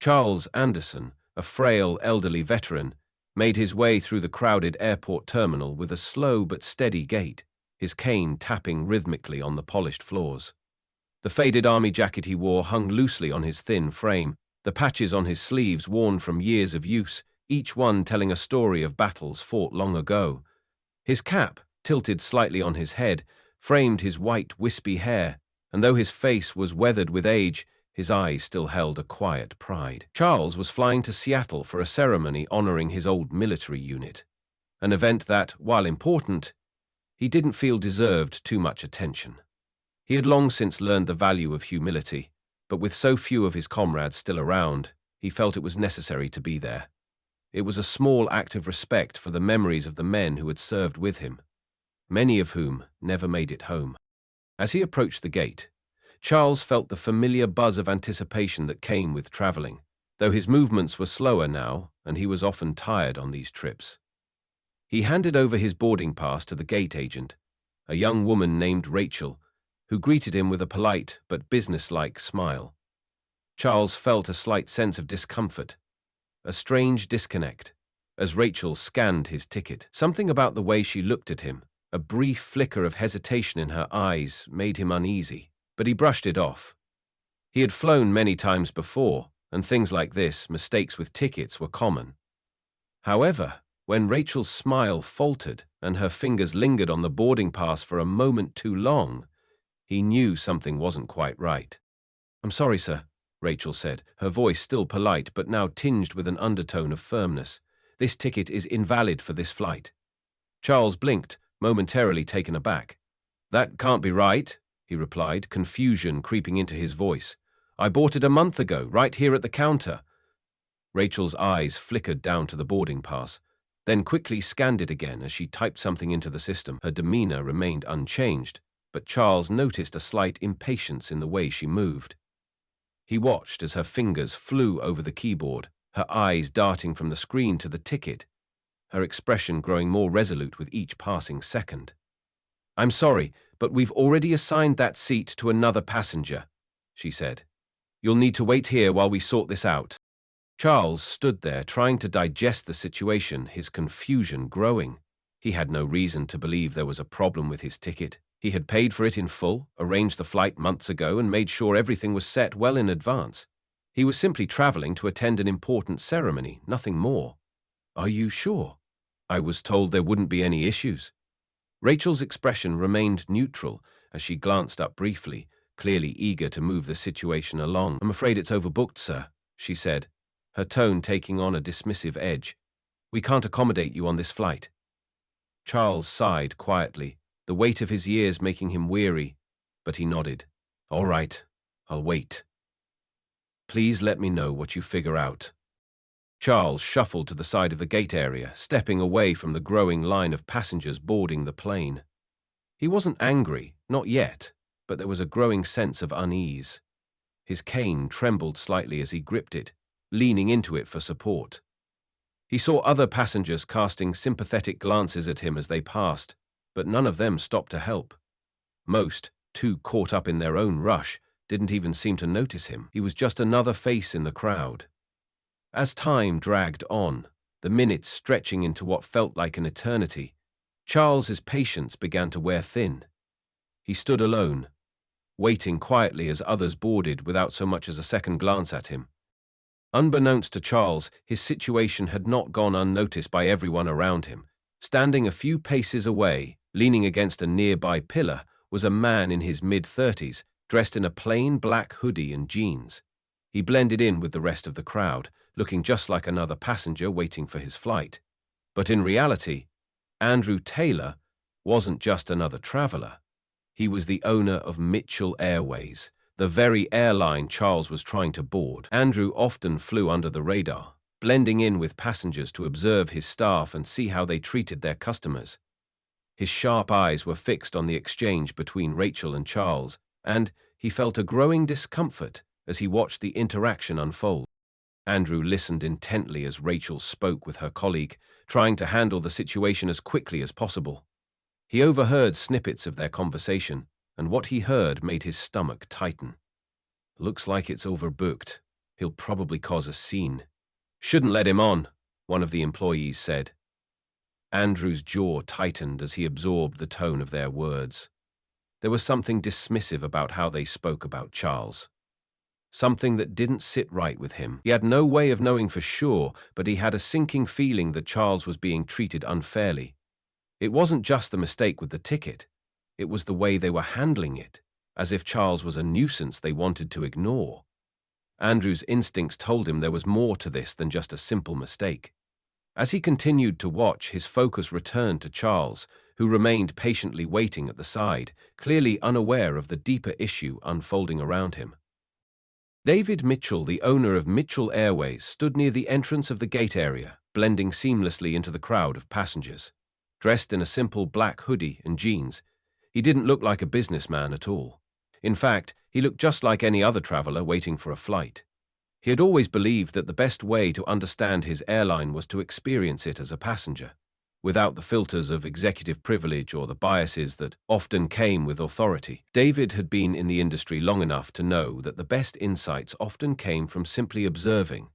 Charles Anderson, a frail, elderly veteran, made his way through the crowded airport terminal with a slow but steady gait, his cane tapping rhythmically on the polished floors. The faded army jacket he wore hung loosely on his thin frame, the patches on his sleeves worn from years of use, each one telling a story of battles fought long ago. His cap, tilted slightly on his head, framed his white, wispy hair, and though his face was weathered with age, his eyes still held a quiet pride. Charles was flying to Seattle for a ceremony honoring his old military unit, an event that, while important, he didn't feel deserved too much attention. He had long since learned the value of humility, but with so few of his comrades still around, he felt it was necessary to be there. It was a small act of respect for the memories of the men who had served with him, many of whom never made it home. As he approached the gate, Charles felt the familiar buzz of anticipation that came with traveling, though his movements were slower now, and he was often tired on these trips. He handed over his boarding pass to the gate agent, a young woman named Rachel, who greeted him with a polite but businesslike smile. Charles felt a slight sense of discomfort, a strange disconnect, as Rachel scanned his ticket. Something about the way she looked at him, a brief flicker of hesitation in her eyes, made him uneasy, but he brushed it off. He had flown many times before, and things like this, mistakes with tickets, were common. However, when Rachel's smile faltered and her fingers lingered on the boarding pass for a moment too long, he knew something wasn't quite right. "I'm sorry, sir," Rachel said, her voice still polite but now tinged with an undertone of firmness. "This ticket is invalid for this flight." Charles blinked, momentarily taken aback. "That can't be right," he replied, confusion creeping into his voice. "I bought it a month ago, right here at the counter." Rachel's eyes flickered down to the boarding pass, then quickly scanned it again as she typed something into the system. Her demeanor remained unchanged, but Charles noticed a slight impatience in the way she moved. He watched as her fingers flew over the keyboard, her eyes darting from the screen to the ticket, her expression growing more resolute with each passing second. "I'm sorry, but we've already assigned that seat to another passenger," she said. "You'll need to wait here while we sort this out." Charles stood there trying to digest the situation, his confusion growing. He had no reason to believe there was a problem with his ticket. He had paid for it in full, arranged the flight months ago, and made sure everything was set well in advance. He was simply traveling to attend an important ceremony, nothing more. "Are you sure? I was told there wouldn't be any issues." Rachel's expression remained neutral as she glanced up briefly, clearly eager to move the situation along. "I'm afraid it's overbooked, sir," she said, her tone taking on a dismissive edge. "We can't accommodate you on this flight." Charles sighed quietly, the weight of his years making him weary, but he nodded. "All right, I'll wait. Please let me know what you figure out." Charles shuffled to the side of the gate area, stepping away from the growing line of passengers boarding the plane. He wasn't angry, not yet, but there was a growing sense of unease. His cane trembled slightly as he gripped it, leaning into it for support. He saw other passengers casting sympathetic glances at him as they passed, but none of them stopped to help. Most, too caught up in their own rush, didn't even seem to notice him. He was just another face in the crowd. As time dragged on, the minutes stretching into what felt like an eternity, Charles's patience began to wear thin. He stood alone, waiting quietly as others boarded without so much as a second glance at him. Unbeknownst to Charles, his situation had not gone unnoticed by everyone around him. Standing a few paces away, leaning against a nearby pillar, was a man in his mid-30s, dressed in a plain black hoodie and jeans. He blended in with the rest of the crowd, looking just like another passenger waiting for his flight. But in reality, Andrew Taylor wasn't just another traveler. He was the owner of Mitchell Airways, the very airline Charles was trying to board. Andrew often flew under the radar, blending in with passengers to observe his staff and see how they treated their customers. His sharp eyes were fixed on the exchange between Rachel and Charles, and he felt a growing discomfort as he watched the interaction unfold. Andrew listened intently as Rachel spoke with her colleague, trying to handle the situation as quickly as possible. He overheard snippets of their conversation, and what he heard made his stomach tighten. "Looks like it's overbooked," He'll probably cause a scene. Shouldn't let him on, one of the employees said. Andrew's jaw tightened as he absorbed the tone of their words. There was something dismissive about how they spoke about Charles. Something that didn't sit right with him. He had no way of knowing for sure, but he had a sinking feeling that Charles was being treated unfairly. It wasn't just the mistake with the ticket. It was the way they were handling it, as if Charles was a nuisance they wanted to ignore. Andrew's instincts told him there was more to this than just a simple mistake. As he continued to watch, his focus returned to Charles, who remained patiently waiting at the side, clearly unaware of the deeper issue unfolding around him. David Mitchell, the owner of Mitchell Airways, stood near the entrance of the gate area, blending seamlessly into the crowd of passengers. Dressed in a simple black hoodie and jeans, he didn't look like a businessman at all. In fact, he looked just like any other traveler waiting for a flight. He had always believed that the best way to understand his airline was to experience it as a passenger, without the filters of executive privilege or the biases that often came with authority. David had been in the industry long enough to know that the best insights often came from simply observing,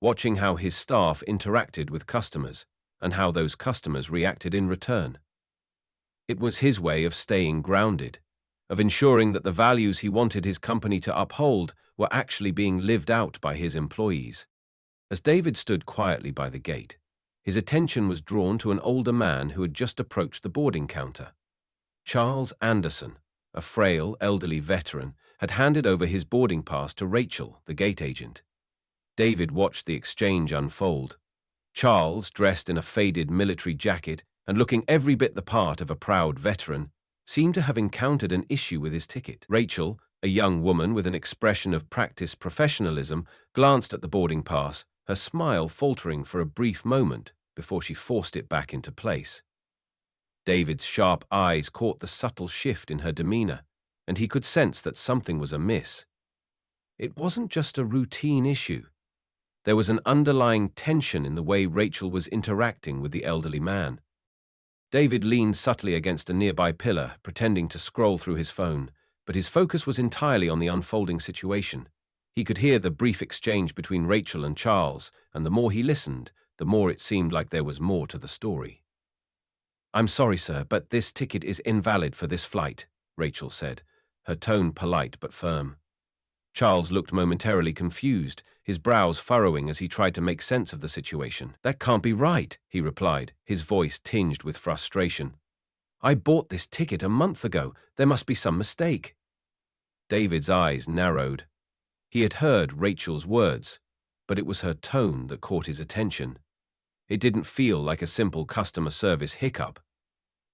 watching how his staff interacted with customers and how those customers reacted in return. It was his way of staying grounded, of ensuring that the values he wanted his company to uphold were actually being lived out by his employees. As David stood quietly by the gate, his attention was drawn to an older man who had just approached the boarding counter. Charles Anderson, a frail, elderly veteran, had handed over his boarding pass to Rachel, the gate agent. David watched the exchange unfold. Charles, dressed in a faded military jacket and looking every bit the part of a proud veteran, seemed to have encountered an issue with his ticket. Rachel, a young woman with an expression of practiced professionalism, glanced at the boarding pass, her smile faltering for a brief moment before she forced it back into place. David's sharp eyes caught the subtle shift in her demeanor, and he could sense that something was amiss. It wasn't just a routine issue. There was an underlying tension in the way Rachel was interacting with the elderly man. David leaned subtly against a nearby pillar, pretending to scroll through his phone, but his focus was entirely on the unfolding situation. He could hear the brief exchange between Rachel and Charles, and the more he listened, the more it seemed like there was more to the story. "I'm sorry, sir, but this ticket is invalid for this flight," Rachel said, her tone polite but firm. Charles looked momentarily confused, his brows furrowing as he tried to make sense of the situation. "That can't be right," he replied, his voice tinged with frustration. "I bought this ticket a month ago. There must be some mistake." David's eyes narrowed. He had heard Rachel's words, but it was her tone that caught his attention. It didn't feel like a simple customer service hiccup.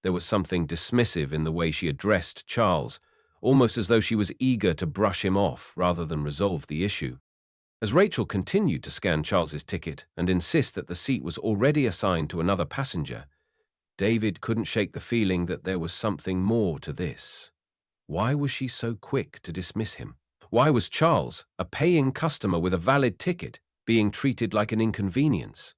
There was something dismissive in the way she addressed Charles, almost as though she was eager to brush him off rather than resolve the issue. As Rachel continued to scan Charles's ticket and insist that the seat was already assigned to another passenger, David couldn't shake the feeling that there was something more to this. Why was she so quick to dismiss him? Why was Charles, a paying customer with a valid ticket, being treated like an inconvenience?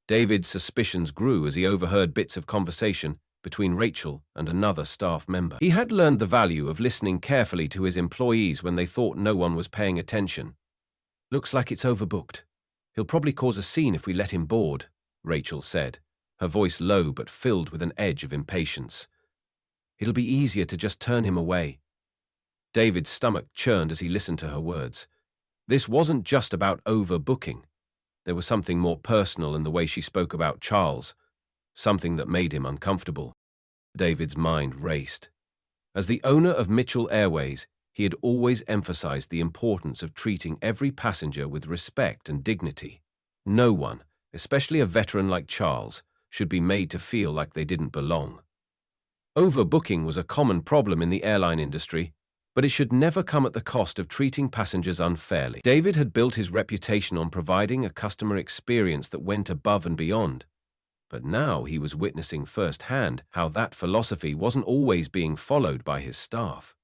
David's suspicions grew as he overheard bits of conversation between Rachel and another staff member. He had learned the value of listening carefully to his employees when they thought no one was paying attention. "Looks like it's overbooked. He'll probably cause a scene if we let him board," Rachel said, her voice low but filled with an edge of impatience. "It'll be easier to just turn him away." David's stomach churned as he listened to her words. This wasn't just about overbooking. There was something more personal in the way she spoke about Charles, something that made him uncomfortable. David's mind raced. As the owner of Mitchell Airways, he had always emphasized the importance of treating every passenger with respect and dignity. No one, especially a veteran like Charles, should be made to feel like they didn't belong. Overbooking was a common problem in the airline industry, but it should never come at the cost of treating passengers unfairly. David had built his reputation on providing a customer experience that went above and beyond. But now he was witnessing firsthand how that philosophy wasn't always being followed by his staff.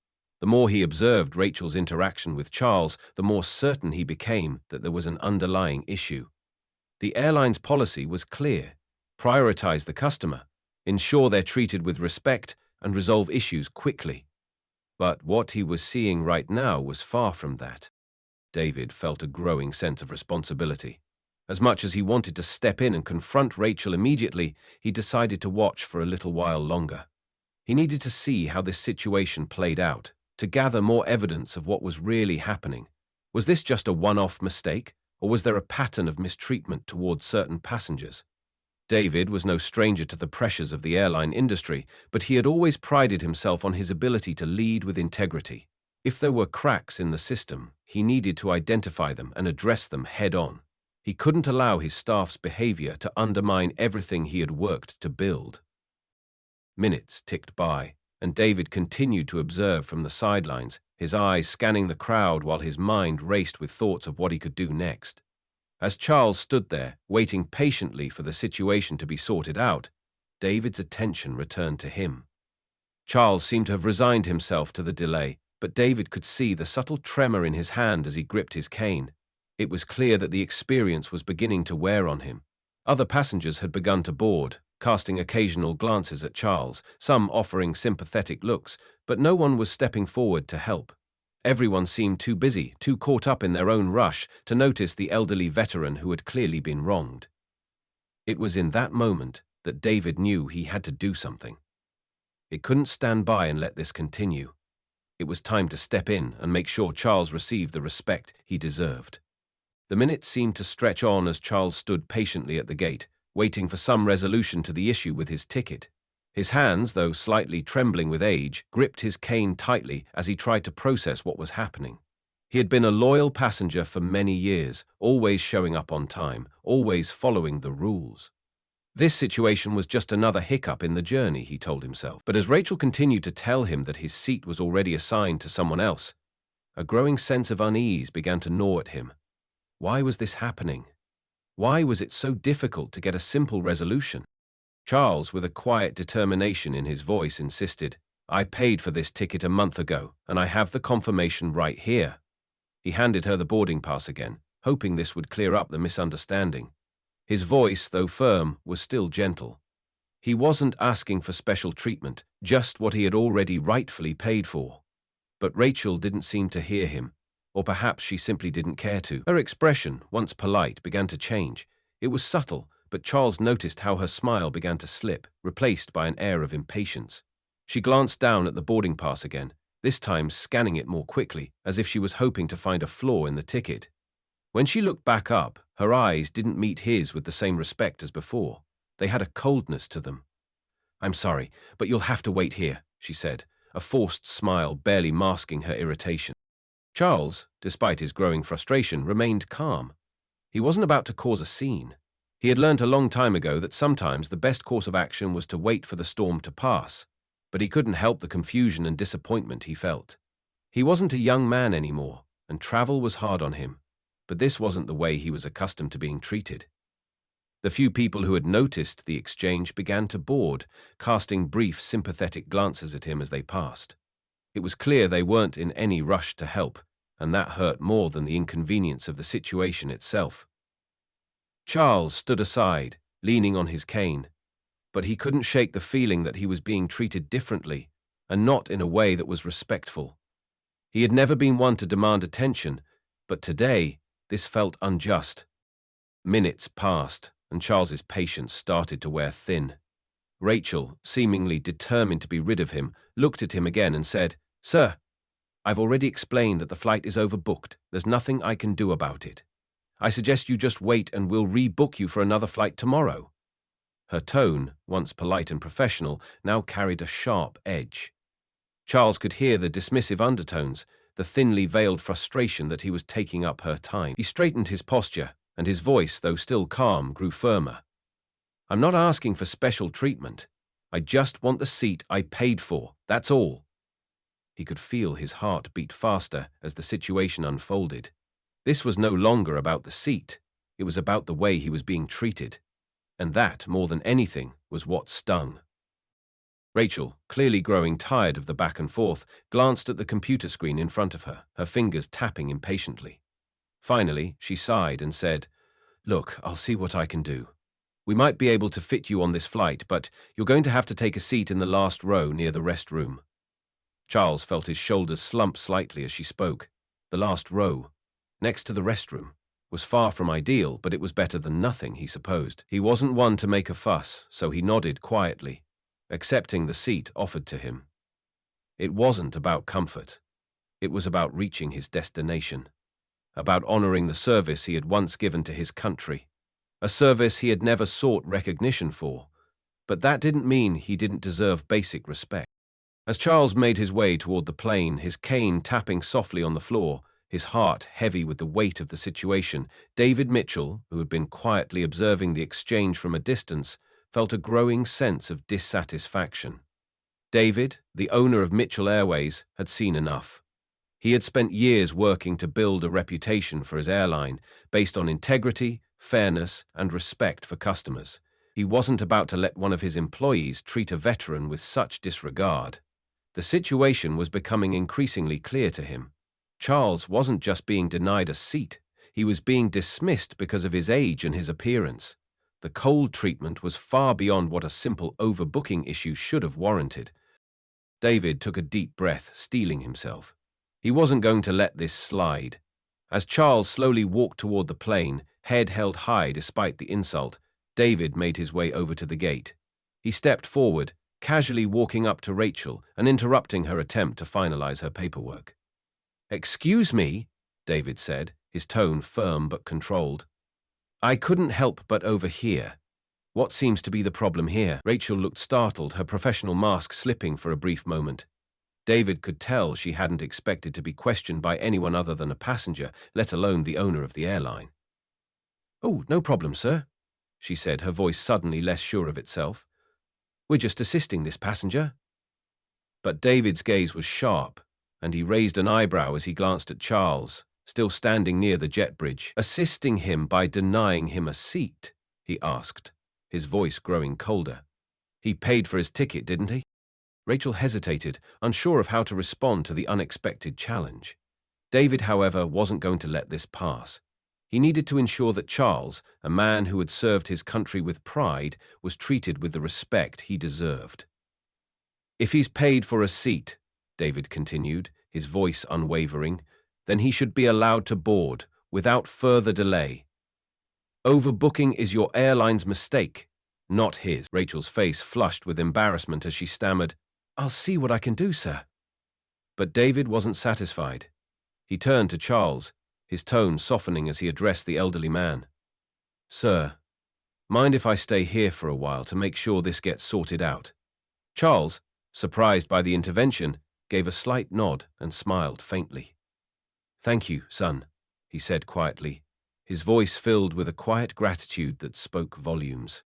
The more he observed Rachel's interaction with Charles, the more certain he became that there was an underlying issue. The airline's policy was clear: prioritize the customer, ensure they're treated with respect, and resolve issues quickly. But what he was seeing right now was far from that. David felt a growing sense of responsibility. As much as he wanted to step in and confront Rachel immediately, he decided to watch for a little while longer. He needed to see how this situation played out, to gather more evidence of what was really happening. Was this just a one-off mistake, or was there a pattern of mistreatment towards certain passengers? David was no stranger to the pressures of the airline industry, but he had always prided himself on his ability to lead with integrity. If there were cracks in the system, he needed to identify them and address them head-on. He couldn't allow his staff's behavior to undermine everything he had worked to build. Minutes ticked by, and David continued to observe from the sidelines, his eyes scanning the crowd while his mind raced with thoughts of what he could do next. As Charles stood there, waiting patiently for the situation to be sorted out, David's attention returned to him. Charles seemed to have resigned himself to the delay, but David could see the subtle tremor in his hand as he gripped his cane. It was clear that the experience was beginning to wear on him. Other passengers had begun to board, casting occasional glances at Charles, some offering sympathetic looks, but no one was stepping forward to help. Everyone seemed too busy, too caught up in their own rush, to notice the elderly veteran who had clearly been wronged. It was in that moment that David knew he had to do something. He couldn't stand by and let this continue. It was time to step in and make sure Charles received the respect he deserved. The minutes seemed to stretch on as Charles stood patiently at the gate, waiting for some resolution to the issue with his ticket. His hands, though slightly trembling with age, gripped his cane tightly as he tried to process what was happening. He had been a loyal passenger for many years, always showing up on time, always following the rules. This situation was just another hiccup in the journey, he told himself. But as Rachel continued to tell him that his seat was already assigned to someone else, a growing sense of unease began to gnaw at him. Why was this happening? Why was it so difficult to get a simple resolution? Charles, with a quiet determination in his voice, insisted, "I paid for this ticket a month ago, and I have the confirmation right here." He handed her the boarding pass again, hoping this would clear up the misunderstanding. His voice, though firm, was still gentle. He wasn't asking for special treatment, just what he had already rightfully paid for. But Rachel didn't seem to hear him, or perhaps she simply didn't care to. Her expression, once polite, began to change. It was subtle, but Charles noticed how her smile began to slip, replaced by an air of impatience. She glanced down at the boarding pass again, this time scanning it more quickly, as if she was hoping to find a flaw in the ticket. When she looked back up, her eyes didn't meet his with the same respect as before. They had a coldness to them. "I'm sorry, but you'll have to wait here," she said, a forced smile barely masking her irritation. Charles, despite his growing frustration, remained calm. He wasn't about to cause a scene. He had learned a long time ago that sometimes the best course of action was to wait for the storm to pass, but he couldn't help the confusion and disappointment he felt. He wasn't a young man anymore, and travel was hard on him, but this wasn't the way he was accustomed to being treated. The few people who had noticed the exchange began to board, casting brief, sympathetic glances at him as they passed. It was clear they weren't in any rush to help, and that hurt more than the inconvenience of the situation itself. Charles stood aside, leaning on his cane, but he couldn't shake the feeling that he was being treated differently, and not in a way that was respectful. He had never been one to demand attention, but today this felt unjust. Minutes passed, and Charles's patience started to wear thin. Rachel, seemingly determined to be rid of him, looked at him again and said, "Sir, I've already explained that the flight is overbooked. There's nothing I can do about it. I suggest you just wait and we'll rebook you for another flight tomorrow." Her tone, once polite and professional, now carried a sharp edge. Charles could hear the dismissive undertones, the thinly veiled frustration that he was taking up her time. He straightened his posture, and his voice, though still calm, grew firmer. "I'm not asking for special treatment. I just want the seat I paid for, that's all." He could feel his heart beat faster as the situation unfolded. This was no longer about the seat, it was about the way he was being treated. And that, more than anything, was what stung. Rachel, clearly growing tired of the back and forth, glanced at the computer screen in front of her, her fingers tapping impatiently. Finally, she sighed and said, "Look, I'll see what I can do. We might be able to fit you on this flight, but you're going to have to take a seat in the last row near the restroom." Charles felt his shoulders slump slightly as she spoke. The last row. next to the restroom, was far from ideal, but it was better than nothing, he supposed. He wasn't one to make a fuss, so he nodded quietly, accepting the seat offered to him. It wasn't about comfort. It was about reaching his destination, about honoring the service he had once given to his country, a service he had never sought recognition for, but that didn't mean he didn't deserve basic respect. As Charles made his way toward the plane, his cane tapping softly on the floor, his heart heavy with the weight of the situation, David Mitchell, who had been quietly observing the exchange from a distance, felt a growing sense of dissatisfaction. David, the owner of Mitchell Airways, had seen enough. He had spent years working to build a reputation for his airline based on integrity, fairness, and respect for customers. He wasn't about to let one of his employees treat a veteran with such disregard. The situation was becoming increasingly clear to him. Charles wasn't just being denied a seat, he was being dismissed because of his age and his appearance. The cold treatment was far beyond what a simple overbooking issue should have warranted. David took a deep breath, steeling himself. He wasn't going to let this slide. As Charles slowly walked toward the plane, head held high despite the insult, David made his way over to the gate. He stepped forward, casually walking up to Rachel and interrupting her attempt to finalize her paperwork. "Excuse me," David said, his tone firm but controlled. "I couldn't help but overhear. What seems to be the problem here?" Rachel looked startled, her professional mask slipping for a brief moment. David could tell she hadn't expected to be questioned by anyone other than a passenger, let alone the owner of the airline. "Oh, no problem, sir," she said, her voice suddenly less sure of itself. "We're just assisting this passenger." But David's gaze was sharp, and he raised an eyebrow as he glanced at Charles, still standing near the jet bridge. "Assisting him by denying him a seat?" he asked, his voice growing colder. "He paid for his ticket, didn't he?" Rachel hesitated, unsure of how to respond to the unexpected challenge. David, however, wasn't going to let this pass. He needed to ensure that Charles, a man who had served his country with pride, was treated with the respect he deserved. "If he's paid for a seat," David continued, his voice unwavering, "then he should be allowed to board, without further delay. Overbooking is your airline's mistake, not his." Rachel's face flushed with embarrassment as she stammered, "I'll see what I can do, sir." But David wasn't satisfied. He turned to Charles, his tone softening as he addressed the elderly man. "Sir, mind if I stay here for a while to make sure this gets sorted out?" Charles, surprised by the intervention, gave a slight nod and smiled faintly. "Thank you, son," he said quietly, his voice filled with a quiet gratitude that spoke volumes.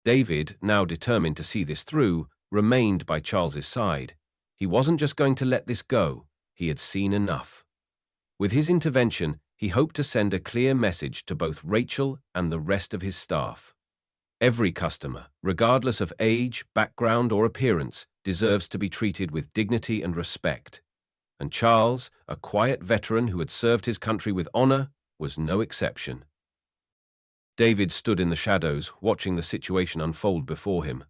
David, now determined to see this through, remained by Charles's side. He wasn't just going to let this go, he had seen enough. With his intervention, he hoped to send a clear message to both Rachel and the rest of his staff. Every customer, regardless of age, background, or appearance, deserves to be treated with dignity and respect. And Charles, a quiet veteran who had served his country with honor, was no exception. David stood in the shadows, watching the situation unfold before him.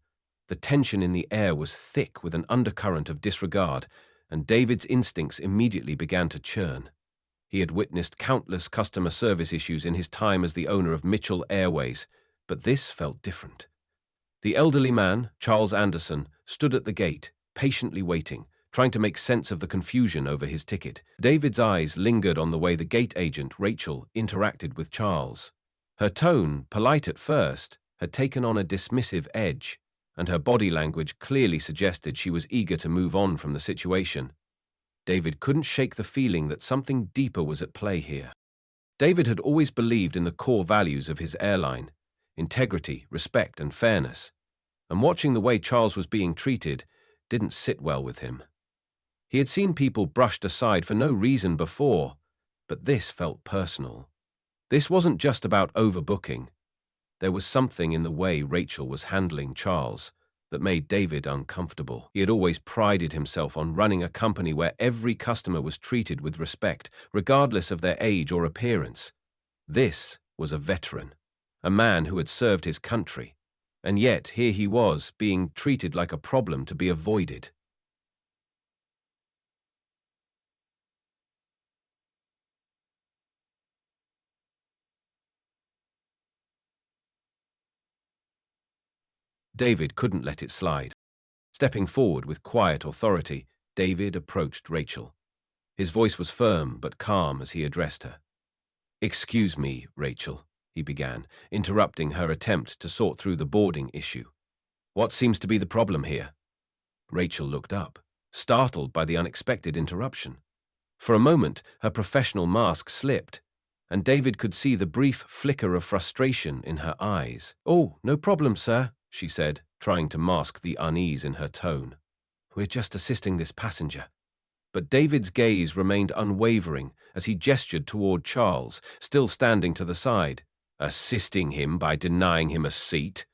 The tension in the air was thick with an undercurrent of disregard, and David's instincts immediately began to churn. He had witnessed countless customer service issues in his time as the owner of Mitchell Airways, but this felt different. The elderly man, Charles Anderson, stood at the gate, patiently waiting, trying to make sense of the confusion over his ticket. David's eyes lingered on the way the gate agent, Rachel, interacted with Charles. Her tone, polite at first, had taken on a dismissive edge, and her body language clearly suggested she was eager to move on from the situation. David couldn't shake the feeling that something deeper was at play here. David had always believed in the core values of his airline: integrity, respect, and fairness, and watching the way Charles was being treated didn't sit well with him. He had seen people brushed aside for no reason before, but this felt personal. This wasn't just about overbooking. There was something in the way Rachel was handling Charles that made David uncomfortable. He had always prided himself on running a company where every customer was treated with respect, regardless of their age or appearance. This was a veteran, a man who had served his country, and yet here he was, being treated like a problem to be avoided. David couldn't let it slide. Stepping forward with quiet authority, David approached Rachel. His voice was firm but calm as he addressed her. "Excuse me, Rachel," he began, interrupting her attempt to sort through the boarding issue. "What seems to be the problem here?" Rachel looked up, startled by the unexpected interruption. For a moment, her professional mask slipped, and David could see the brief flicker of frustration in her eyes. "Oh, no problem, sir," she said, trying to mask the unease in her tone. "We're just assisting this passenger." But David's gaze remained unwavering as he gestured toward Charles, still standing to the side. "Assisting him by denying him a seat?"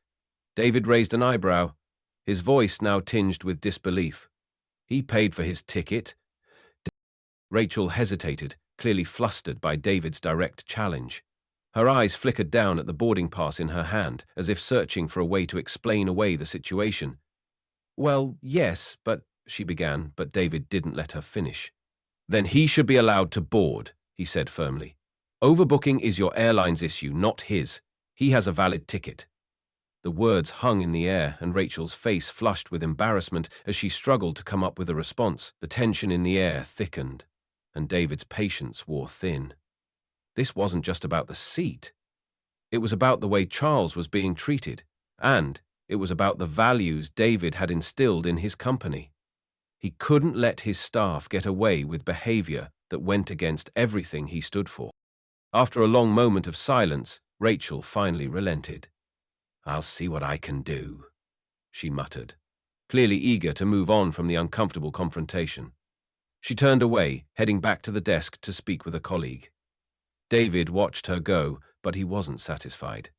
David raised an eyebrow, his voice now tinged with disbelief. "He paid for his ticket." Rachel hesitated, clearly flustered by David's direct challenge. Her eyes flickered down at the boarding pass in her hand, as if searching for a way to explain away the situation. "Well, yes, but," she began, but David didn't let her finish. "Then he should be allowed to board," he said firmly. "Overbooking is your airline's issue, not his. He has a valid ticket." The words hung in the air, and Rachel's face flushed with embarrassment as she struggled to come up with a response. The tension in the air thickened, and David's patience wore thin. This wasn't just about the seat. It was about the way Charles was being treated, and it was about the values David had instilled in his company. He couldn't let his staff get away with behavior that went against everything he stood for. After a long moment of silence, Rachel finally relented. "I'll see what I can do," she muttered, clearly eager to move on from the uncomfortable confrontation. She turned away, heading back to the desk to speak with a colleague. David watched her go, but he wasn't satisfied.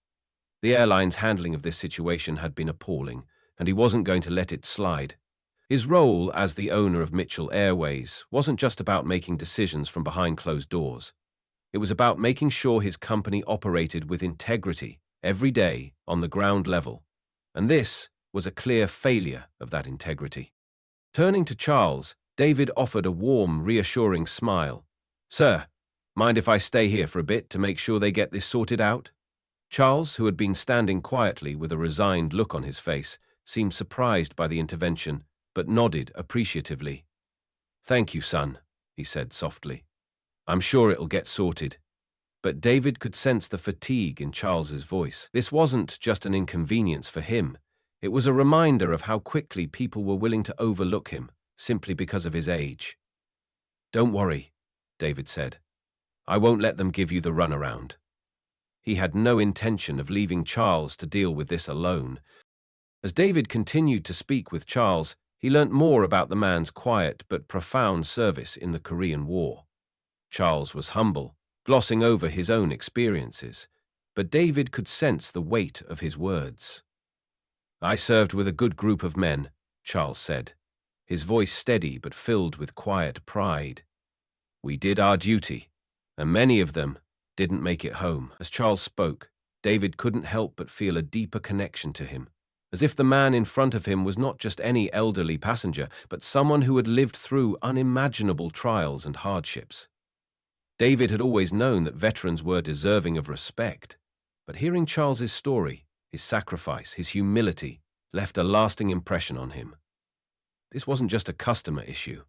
The airline's handling of this situation had been appalling, and he wasn't going to let it slide. His role as the owner of Mitchell Airways wasn't just about making decisions from behind closed doors. It was about making sure his company operated with integrity every day on the ground level, and this was a clear failure of that integrity. Turning to Charles, David offered a warm, reassuring smile. "Sir, mind if I stay here for a bit to make sure they get this sorted out?" Charles, who had been standing quietly with a resigned look on his face, seemed surprised by the intervention, but nodded appreciatively. "Thank you, son," he said softly. "I'm sure it'll get sorted." But David could sense the fatigue in Charles's voice. This wasn't just an inconvenience for him. It was a reminder of how quickly people were willing to overlook him, simply because of his age. "Don't worry," David said. "I won't let them give you the runaround." He had no intention of leaving Charles to deal with this alone. As David continued to speak with Charles, he learnt more about the man's quiet but profound service in the Korean War. Charles was humble, glossing over his own experiences, but David could sense the weight of his words. "I served with a good group of men," Charles said, his voice steady but filled with quiet pride. "We did our duty, and many of them didn't make it home." As Charles spoke, David couldn't help but feel a deeper connection to him, as if the man in front of him was not just any elderly passenger, but someone who had lived through unimaginable trials and hardships. David had always known that veterans were deserving of respect, but hearing Charles's story, his sacrifice, his humility, left a lasting impression on him. This wasn't just a customer issue.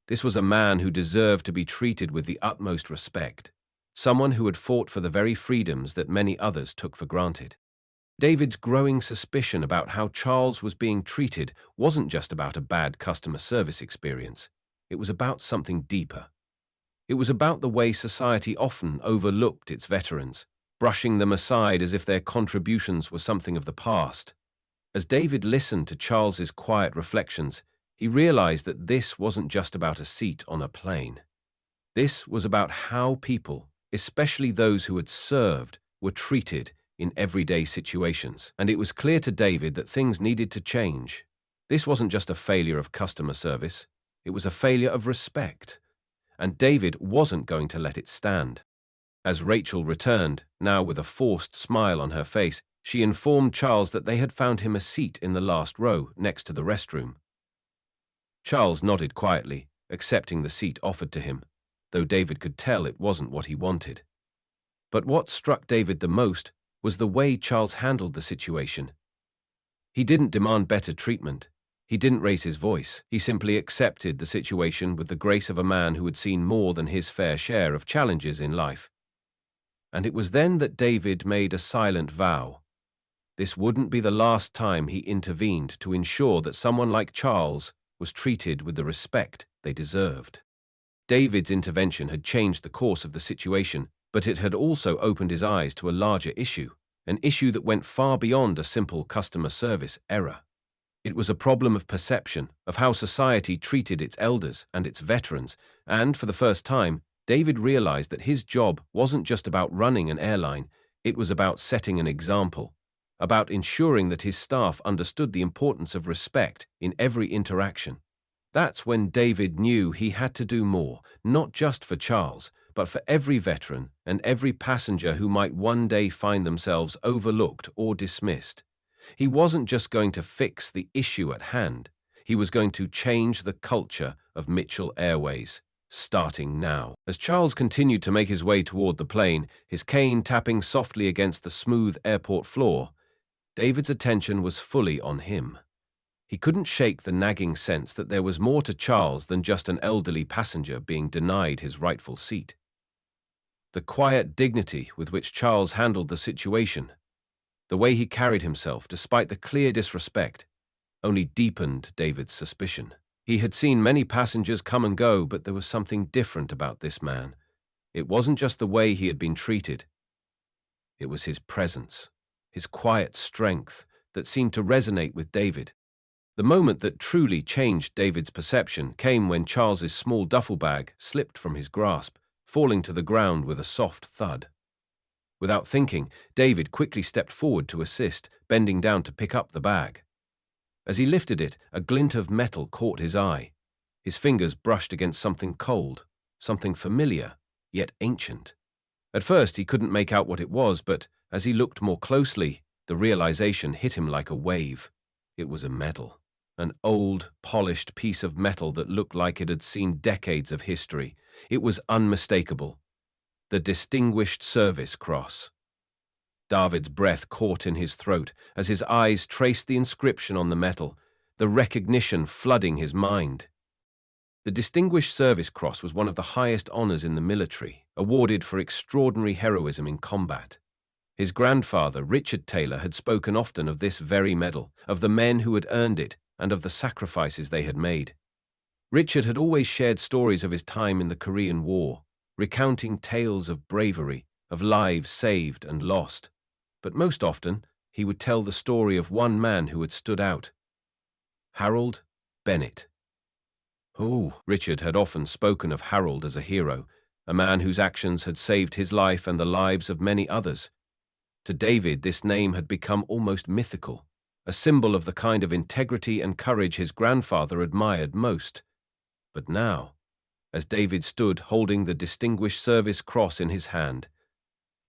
This was a man who deserved to be treated with the utmost respect, someone who had fought for the very freedoms that many others took for granted. David's growing suspicion about how Charles was being treated wasn't just about a bad customer service experience. It was about something deeper. It was about the way society often overlooked its veterans, brushing them aside as if their contributions were something of the past. As David listened to Charles's quiet reflections, he realized that this wasn't just about a seat on a plane. This was about how people, especially those who had served, were treated in everyday situations. And it was clear to David that things needed to change. This wasn't just a failure of customer service, it was a failure of respect. And David wasn't going to let it stand. As Rachel returned, now with a forced smile on her face, she informed Charles that they had found him a seat in the last row, next to the restroom. Charles nodded quietly, accepting the seat offered to him, though David could tell it wasn't what he wanted. But what struck David the most was the way Charles handled the situation. He didn't demand better treatment. He didn't raise his voice. He simply accepted the situation with the grace of a man who had seen more than his fair share of challenges in life. And it was then that David made a silent vow. This wouldn't be the last time he intervened to ensure that someone like Charles was treated with the respect they deserved. David's intervention had changed the course of the situation, but it had also opened his eyes to a larger issue, an issue that went far beyond a simple customer service error. It was a problem of perception, of how society treated its elders and its veterans, and for the first time, David realized that his job wasn't just about running an airline, it was about setting an example, about ensuring that his staff understood the importance of respect in every interaction. That's when David knew he had to do more, not just for Charles, but for every veteran and every passenger who might one day find themselves overlooked or dismissed. He wasn't just going to fix the issue at hand, he was going to change the culture of Mitchell Airways, starting now. As Charles continued to make his way toward the plane, his cane tapping softly against the smooth airport floor, David's attention was fully on him. He couldn't shake the nagging sense that there was more to Charles than just an elderly passenger being denied his rightful seat. The quiet dignity with which Charles handled the situation, the way he carried himself despite the clear disrespect, only deepened David's suspicion. He had seen many passengers come and go, but there was something different about this man. It wasn't just the way he had been treated. It was his presence, his quiet strength that seemed to resonate with David. The moment that truly changed David's perception came when Charles's small duffel bag slipped from his grasp, falling to the ground with a soft thud. Without thinking, David quickly stepped forward to assist, bending down to pick up the bag. As he lifted it, a glint of metal caught his eye. His fingers brushed against something cold, something familiar, yet ancient. At first he couldn't make out what it was, but as he looked more closely, the realization hit him like a wave. It was a medal. An old, polished piece of metal that looked like it had seen decades of history. It was unmistakable. The Distinguished Service Cross. David's breath caught in his throat as his eyes traced the inscription on the metal, the recognition flooding his mind. The Distinguished Service Cross was one of the highest honors in the military, awarded for extraordinary heroism in combat. His grandfather, Richard Taylor, had spoken often of this very medal, of the men who had earned it, and of the sacrifices they had made. Richard had always shared stories of his time in the Korean War, recounting tales of bravery, of lives saved and lost. But most often, he would tell the story of one man who had stood out. Harold Bennett. Richard had often spoken of Harold as a hero, a man whose actions had saved his life and the lives of many others. To David, this name had become almost mythical, a symbol of the kind of integrity and courage his grandfather admired most. But now, as David stood holding the Distinguished Service Cross in his hand,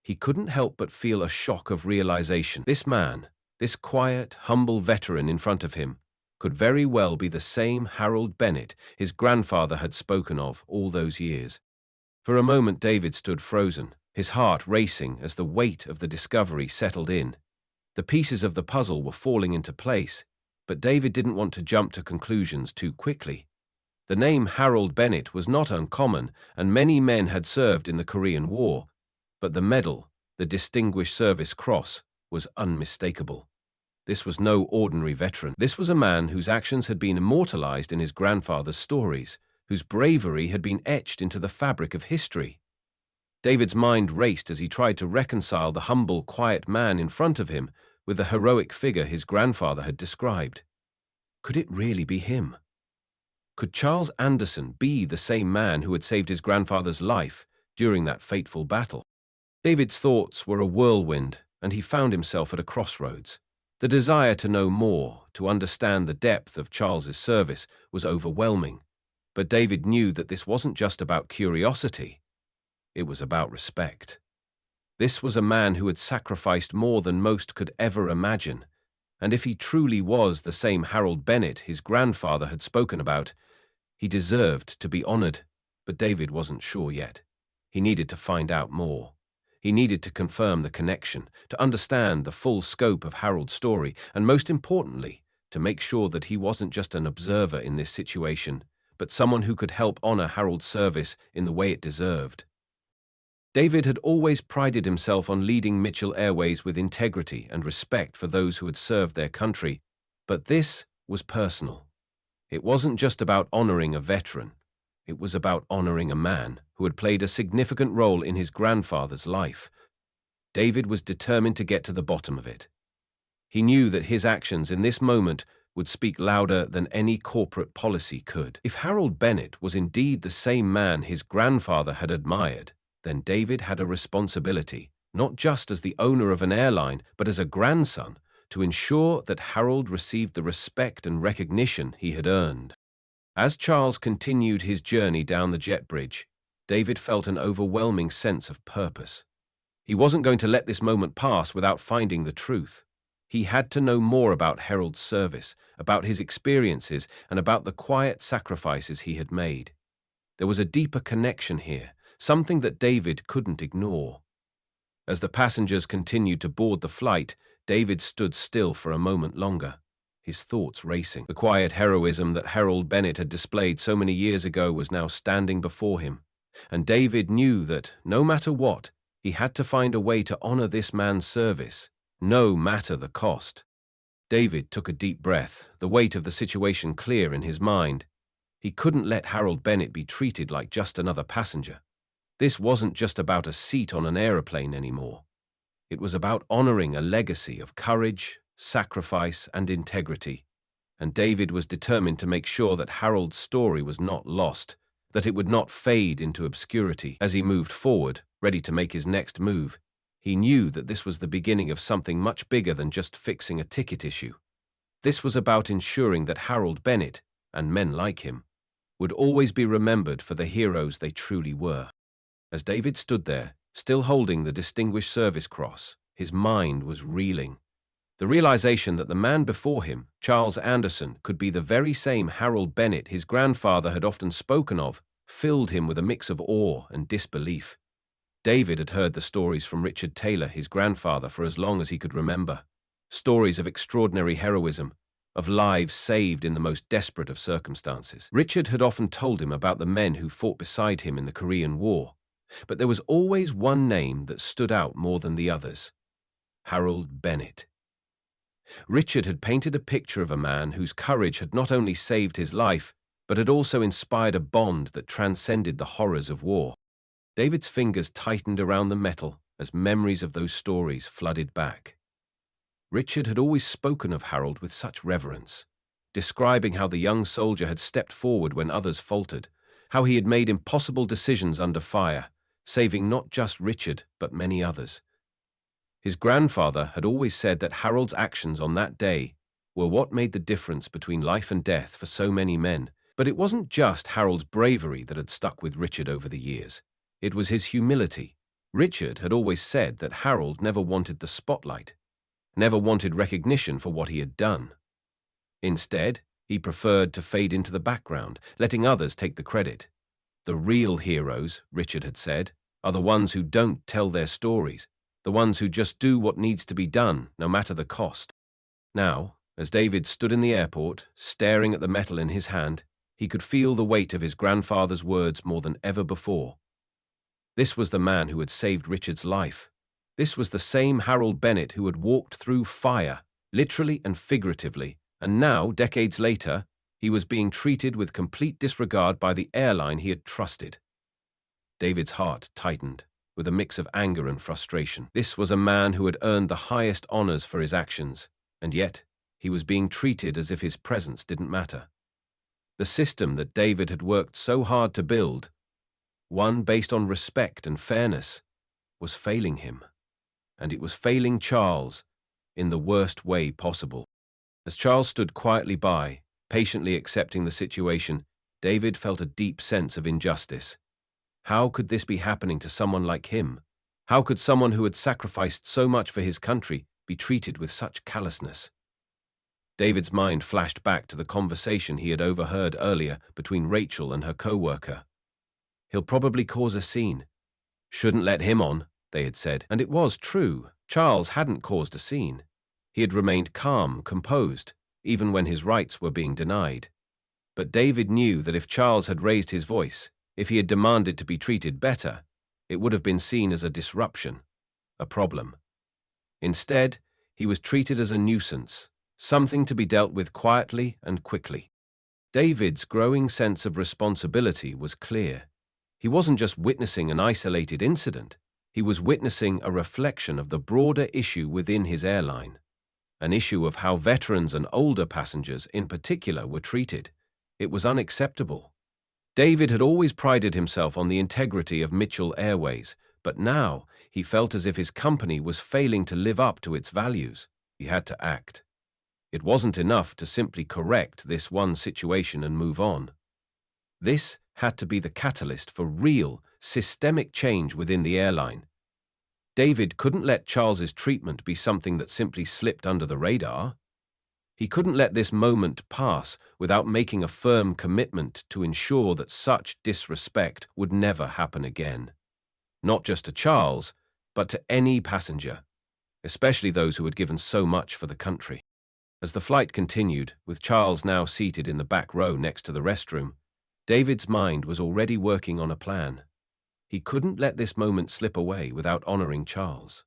he couldn't help but feel a shock of realization. This man, this quiet, humble veteran in front of him, could very well be the same Harold Bennett his grandfather had spoken of all those years. For a moment David stood frozen, his heart racing as the weight of the discovery settled in. The pieces of the puzzle were falling into place, but David didn't want to jump to conclusions too quickly. The name Harold Bennett was not uncommon, and many men had served in the Korean War, but the medal, the Distinguished Service Cross, was unmistakable. This was no ordinary veteran. This was a man whose actions had been immortalized in his grandfather's stories, whose bravery had been etched into the fabric of history. David's mind raced as he tried to reconcile the humble, quiet man in front of him with the heroic figure his grandfather had described. Could it really be him? Could Charles Anderson be the same man who had saved his grandfather's life during that fateful battle? David's thoughts were a whirlwind, and he found himself at a crossroads. The desire to know more, to understand the depth of Charles's service, was overwhelming. But David knew that this wasn't just about curiosity. It was about respect. This was a man who had sacrificed more than most could ever imagine, and if he truly was the same Harold Bennett his grandfather had spoken about, he deserved to be honored. But David wasn't sure yet. He needed to find out more. He needed to confirm the connection, to understand the full scope of Harold's story, and most importantly, to make sure that he wasn't just an observer in this situation, but someone who could help honor Harold's service in the way it deserved. David had always prided himself on leading Mitchell Airways with integrity and respect for those who had served their country, but this was personal. It wasn't just about honoring a veteran. It was about honoring a man who had played a significant role in his grandfather's life. David was determined to get to the bottom of it. He knew that his actions in this moment would speak louder than any corporate policy could. If Harold Bennett was indeed the same man his grandfather had admired, then David had a responsibility, not just as the owner of an airline, but as a grandson, to ensure that Harold received the respect and recognition he had earned. As Charles continued his journey down the jet bridge, David felt an overwhelming sense of purpose. He wasn't going to let this moment pass without finding the truth. He had to know more about Harold's service, about his experiences, and about the quiet sacrifices he had made. There was a deeper connection here, something that David couldn't ignore. As the passengers continued to board the flight, David stood still for a moment longer, his thoughts racing. The quiet heroism that Harold Bennett had displayed so many years ago was now standing before him, and David knew that, no matter what, he had to find a way to honor this man's service, no matter the cost. David took a deep breath, the weight of the situation clear in his mind. He couldn't let Harold Bennett be treated like just another passenger. This wasn't just about a seat on an aeroplane anymore. It was about honoring a legacy of courage, sacrifice, and integrity. And David was determined to make sure that Harold's story was not lost, that it would not fade into obscurity. As he moved forward, ready to make his next move, he knew that this was the beginning of something much bigger than just fixing a ticket issue. This was about ensuring that Harold Bennett, and men like him, would always be remembered for the heroes they truly were. As David stood there, still holding the Distinguished Service Cross, his mind was reeling. The realization that the man before him, Charles Anderson, could be the very same Harold Bennett his grandfather had often spoken of, filled him with a mix of awe and disbelief. David had heard the stories from Richard Taylor, his grandfather, for as long as he could remember. Stories of extraordinary heroism, of lives saved in the most desperate of circumstances. Richard had often told him about the men who fought beside him in the Korean War, but there was always one name that stood out more than the others: Harold Bennett. Richard had painted a picture of a man whose courage had not only saved his life, but had also inspired a bond that transcended the horrors of war. David's fingers tightened around the metal as memories of those stories flooded back. Richard had always spoken of Harold with such reverence, describing how the young soldier had stepped forward when others faltered, how he had made impossible decisions under fire, saving not just Richard but many others. His grandfather had always said that Harold's actions on that day were what made the difference between life and death for so many men, but it wasn't just Harold's bravery that had stuck with Richard over the years. It was his humility. Richard had always said that Harold never wanted the spotlight, never wanted recognition for what he had done. Instead, he preferred to fade into the background, letting others take the credit. The real heroes, Richard had said, are the ones who don't tell their stories, the ones who just do what needs to be done, no matter the cost. Now, as David stood in the airport, staring at the metal in his hand, he could feel the weight of his grandfather's words more than ever before. This was the man who had saved Richard's life. This was the same Harold Bennett who had walked through fire, literally and figuratively, and now, decades later, he was being treated with complete disregard by the airline he had trusted. David's heart tightened, with a mix of anger and frustration. This was a man who had earned the highest honors for his actions, and yet he was being treated as if his presence didn't matter. The system that David had worked so hard to build, one based on respect and fairness, was failing him. And it was failing Charles in the worst way possible. As Charles stood quietly by, patiently accepting the situation, David felt a deep sense of injustice. How could this be happening to someone like him? How could someone who had sacrificed so much for his country be treated with such callousness? David's mind flashed back to the conversation he had overheard earlier between Rachel and her co-worker. He'll probably cause a scene. Shouldn't let him on, they had said, and it was true. Charles hadn't caused a scene. He had remained calm, composed, even when his rights were being denied. But David knew that if Charles had raised his voice, if he had demanded to be treated better, it would have been seen as a disruption, a problem. Instead, he was treated as a nuisance, something to be dealt with quietly and quickly. David's growing sense of responsibility was clear. He wasn't just witnessing an isolated incident, he was witnessing a reflection of the broader issue within his airline, an issue of how veterans and older passengers in particular were treated. It was unacceptable. David had always prided himself on the integrity of Mitchell Airways, but now he felt as if his company was failing to live up to its values. He had to act. It wasn't enough to simply correct this one situation and move on. This had to be the catalyst for real, systemic change within the airline. David couldn't let Charles's treatment be something that simply slipped under the radar. He couldn't let this moment pass without making a firm commitment to ensure that such disrespect would never happen again. Not just to Charles, but to any passenger, especially those who had given so much for the country. As the flight continued, with Charles now seated in the back row next to the restroom, David's mind was already working on a plan. He couldn't let this moment slip away without honoring Charles.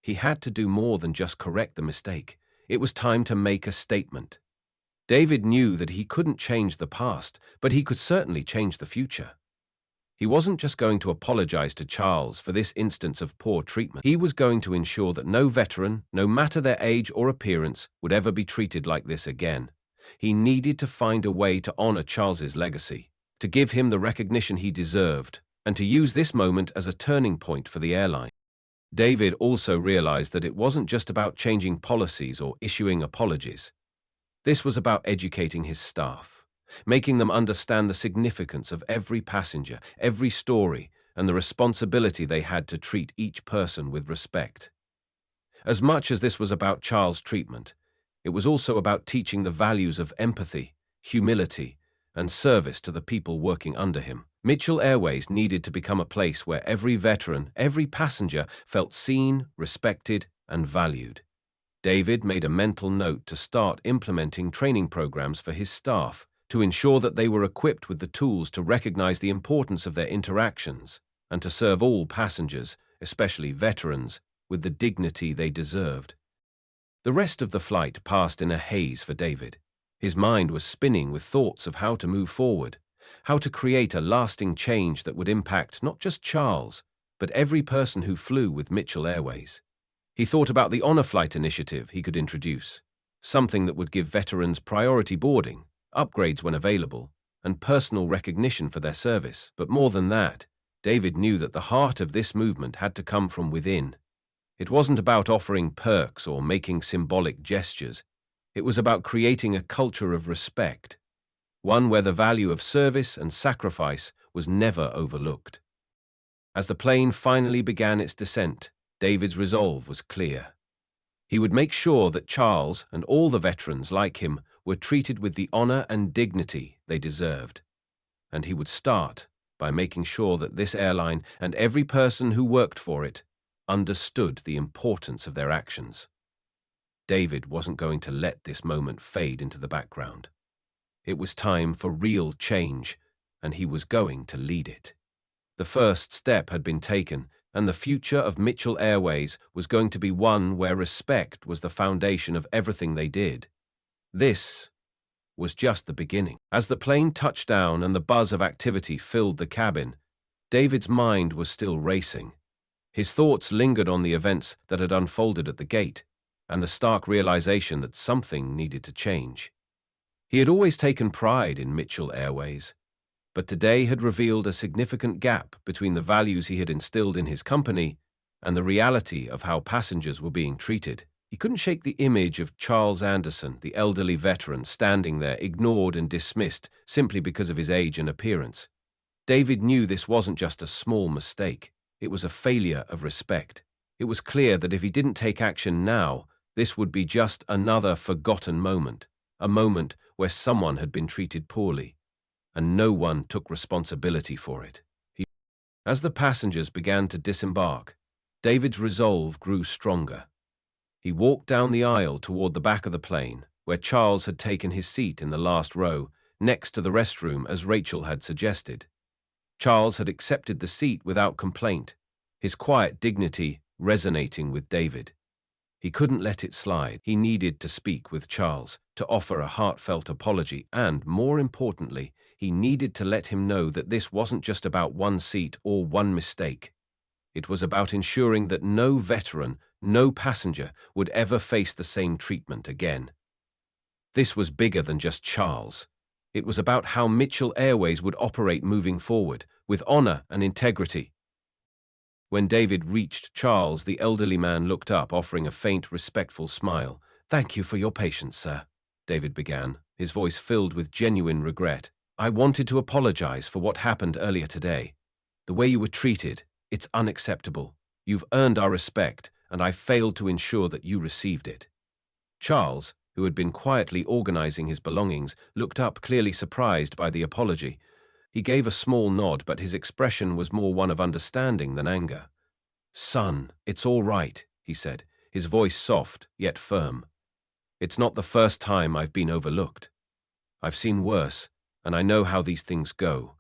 He had to do more than just correct the mistake. It was time to make a statement. David knew that he couldn't change the past, but he could certainly change the future. He wasn't just going to apologize to Charles for this instance of poor treatment. He was going to ensure that no veteran, no matter their age or appearance, would ever be treated like this again. He needed to find a way to honor Charles's legacy, to give him the recognition he deserved, and to use this moment as a turning point for the airline. David also realized that it wasn't just about changing policies or issuing apologies. This was about educating his staff, making them understand the significance of every passenger, every story, and the responsibility they had to treat each person with respect. As much as this was about Charles' treatment, it was also about teaching the values of empathy, humility, and service to the people working under him. Mitchell Airways needed to become a place where every veteran, every passenger felt seen, respected, and valued. David made a mental note to start implementing training programs for his staff to ensure that they were equipped with the tools to recognize the importance of their interactions and to serve all passengers, especially veterans, with the dignity they deserved. The rest of the flight passed in a haze for David. His mind was spinning with thoughts of how to move forward, how to create a lasting change that would impact not just Charles, but every person who flew with Mitchell Airways. He thought about the honor flight initiative he could introduce, something that would give veterans priority boarding, upgrades when available, and personal recognition for their service. But more than that, David knew that the heart of this movement had to come from within. It wasn't about offering perks or making symbolic gestures. It was about creating a culture of respect, one where the value of service and sacrifice was never overlooked. As the plane finally began its descent, David's resolve was clear. He would make sure that Charles and all the veterans like him were treated with the honor and dignity they deserved. And he would start by making sure that this airline and every person who worked for it understood the importance of their actions. David wasn't going to let this moment fade into the background. It was time for real change, and he was going to lead it. The first step had been taken, and the future of Mitchell Airways was going to be one where respect was the foundation of everything they did. This was just the beginning. As the plane touched down and the buzz of activity filled the cabin, David's mind was still racing. His thoughts lingered on the events that had unfolded at the gate, and the stark realization that something needed to change. He had always taken pride in Mitchell Airways, but today had revealed a significant gap between the values he had instilled in his company and the reality of how passengers were being treated. He couldn't shake the image of Charles Anderson, the elderly veteran, standing there, ignored and dismissed simply because of his age and appearance. David knew this wasn't just a small mistake. It was a failure of respect. It was clear that if he didn't take action now, this would be just another forgotten moment, a moment where someone had been treated poorly, and no one took responsibility for it. As the passengers began to disembark, David's resolve grew stronger. He walked down the aisle toward the back of the plane, where Charles had taken his seat in the last row, next to the restroom as Rachel had suggested. Charles had accepted the seat without complaint, his quiet dignity resonating with David. He couldn't let it slide. He needed to speak with Charles, to offer a heartfelt apology, and, more importantly, he needed to let him know that this wasn't just about one seat or one mistake. It was about ensuring that no veteran, no passenger would ever face the same treatment again. This was bigger than just Charles. It was about how Mitchell Airways would operate moving forward, with honor and integrity. When David reached Charles, the elderly man looked up, offering a faint, respectful smile. "Thank you for your patience, sir," David began, his voice filled with genuine regret. "I wanted to apologize for what happened earlier today. The way you were treated, it's unacceptable. You've earned our respect, and I failed to ensure that you received it." Charles, who had been quietly organizing his belongings, looked up, clearly surprised by the apology. He gave a small nod, but his expression was more one of understanding than anger. "Son, it's all right," he said, his voice soft yet firm. "It's not the first time I've been overlooked. I've seen worse, and I know how these things go."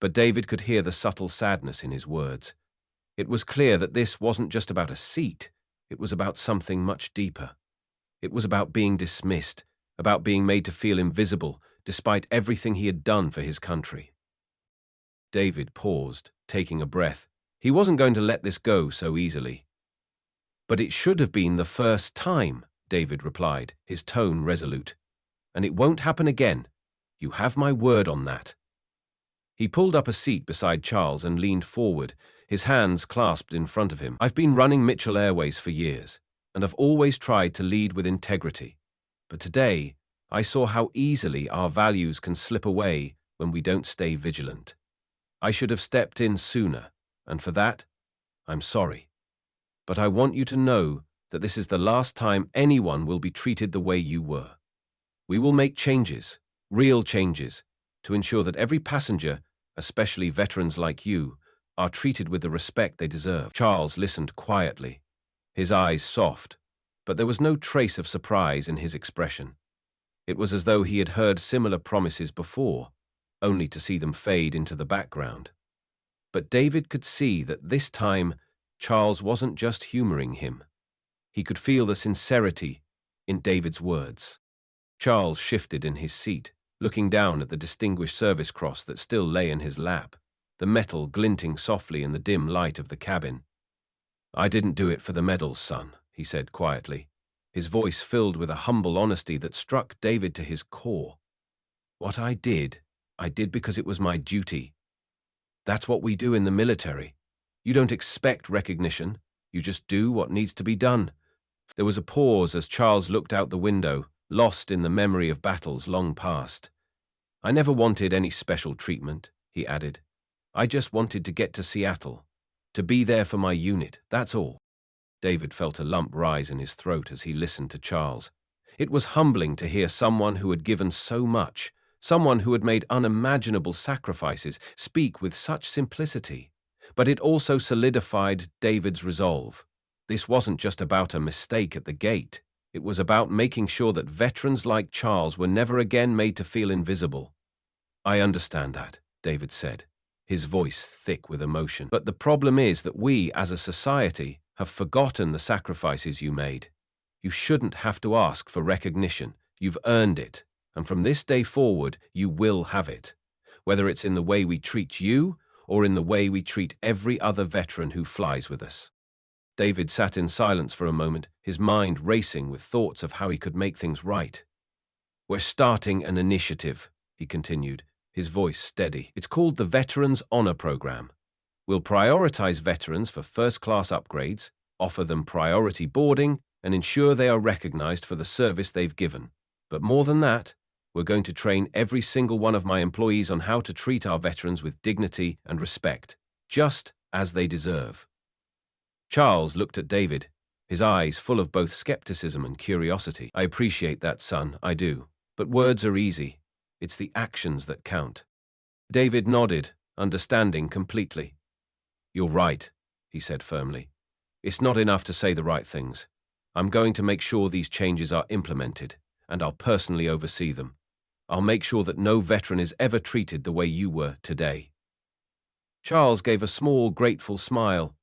But David could hear the subtle sadness in his words. It was clear that this wasn't just about a seat, it was about something much deeper. It was about being dismissed, about being made to feel invisible, despite everything he had done for his country. David paused, taking a breath. He wasn't going to let this go so easily. "But it should have been the first time," David replied, his tone resolute. "And it won't happen again. You have my word on that." He pulled up a seat beside Charles and leaned forward, his hands clasped in front of him. "I've been running Mitchell Airways for years, and I've always tried to lead with integrity. But today, I saw how easily our values can slip away when we don't stay vigilant. I should have stepped in sooner, and for that, I'm sorry. But I want you to know that this is the last time anyone will be treated the way you were. We will make changes, real changes, to ensure that every passenger, especially veterans like you, are treated with the respect they deserve." Charles listened quietly, his eyes soft, but there was no trace of surprise in his expression. It was as though he had heard similar promises before, only to see them fade into the background. But David could see that this time Charles wasn't just humoring him. He could feel the sincerity in David's words. Charles shifted in his seat, looking down at the Distinguished Service Cross that still lay in his lap, the metal glinting softly in the dim light of the cabin. "I didn't do it for the medals, son," he said quietly, his voice filled with a humble honesty that struck David to his core. "What I did because it was my duty. That's what we do in the military. You don't expect recognition, you just do what needs to be done." There was a pause as Charles looked out the window, lost in the memory of battles long past. "I never wanted any special treatment," he added. "I just wanted to get to Seattle, to be there for my unit, that's all." David felt a lump rise in his throat as he listened to Charles. It was humbling to hear someone who had given so much, someone who had made unimaginable sacrifices, speak with such simplicity. But it also solidified David's resolve. This wasn't just about a mistake at the gate. It was about making sure that veterans like Charles were never again made to feel invisible. "I understand that," David said, his voice thick with emotion. "But the problem is that we, as a society, have forgotten the sacrifices you made. You shouldn't have to ask for recognition. You've earned it. And from this day forward, you will have it, whether it's in the way we treat you or in the way we treat every other veteran who flies with us." David sat in silence for a moment, his mind racing with thoughts of how he could make things right. "We're starting an initiative," he continued, his voice steady. "It's called the Veterans Honor Program. We'll prioritize veterans for first-class upgrades, offer them priority boarding, and ensure they are recognized for the service they've given. But more than that, we're going to train every single one of my employees on how to treat our veterans with dignity and respect, just as they deserve." Charles looked at David, his eyes full of both skepticism and curiosity. "I appreciate that, son, I do. But words are easy. It's the actions that count." David nodded, understanding completely. "You're right," he said firmly. It's not enough to say the right things. I'm going to make sure these changes are implemented, and I'll personally oversee them. I'll make sure that no veteran is ever treated the way you were today." Charles gave a small, grateful smile.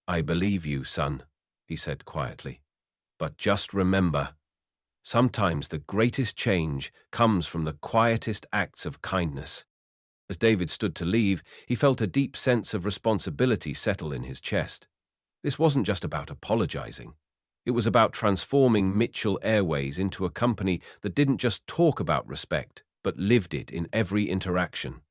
"I believe you, son," he said quietly. "But just remember, sometimes the greatest change comes from the quietest acts of kindness." As David stood to leave, he felt a deep sense of responsibility settle in his chest. This wasn't just about apologizing. It was about transforming Mitchell Airways into a company that didn't just talk about respect, but lived it in every interaction.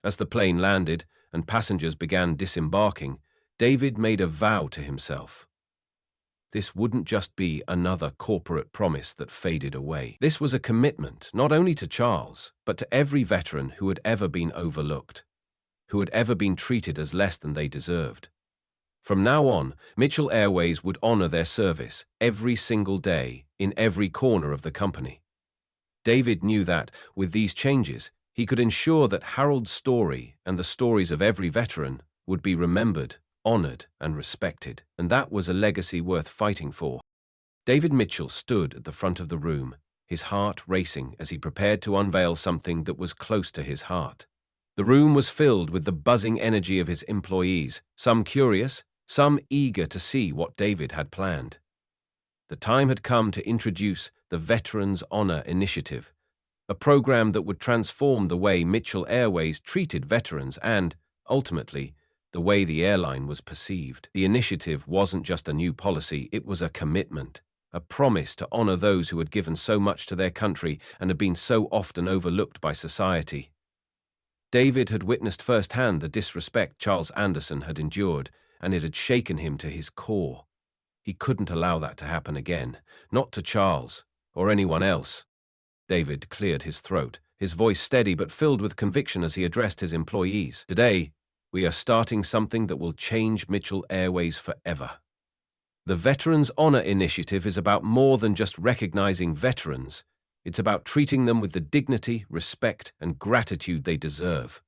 As the plane landed and passengers began disembarking, David made a vow to himself. This wouldn't just be another corporate promise that faded away. This was a commitment not only to Charles, but to every veteran who had ever been overlooked, who had ever been treated as less than they deserved. From now on, Mitchell Airways would honor their service every single day in every corner of the company. David knew that, with these changes, he could ensure that Harold's story and the stories of every veteran would be remembered, honored, and respected, and that was a legacy worth fighting for. David Mitchell stood at the front of the room, his heart racing as he prepared to unveil something that was close to his heart. The room was filled with the buzzing energy of his employees, some curious, some eager to see what David had planned. The time had come to introduce the Veterans Honor Initiative, a program that would transform the way Mitchell Airways treated veterans and, ultimately, the way the airline was perceived. The initiative wasn't just a new policy, it was a commitment, a promise to honor those who had given so much to their country and had been so often overlooked by society. David had witnessed firsthand the disrespect Charles Anderson had endured, and it had shaken him to his core. He couldn't allow that to happen again, not to Charles or anyone else. David cleared his throat, his voice steady but filled with conviction as he addressed his employees. "Today, we are starting something that will change Mitchell Airways forever. The Veterans Honor Initiative is about more than just recognizing veterans. It's about treating them with the dignity, respect, and gratitude they deserve.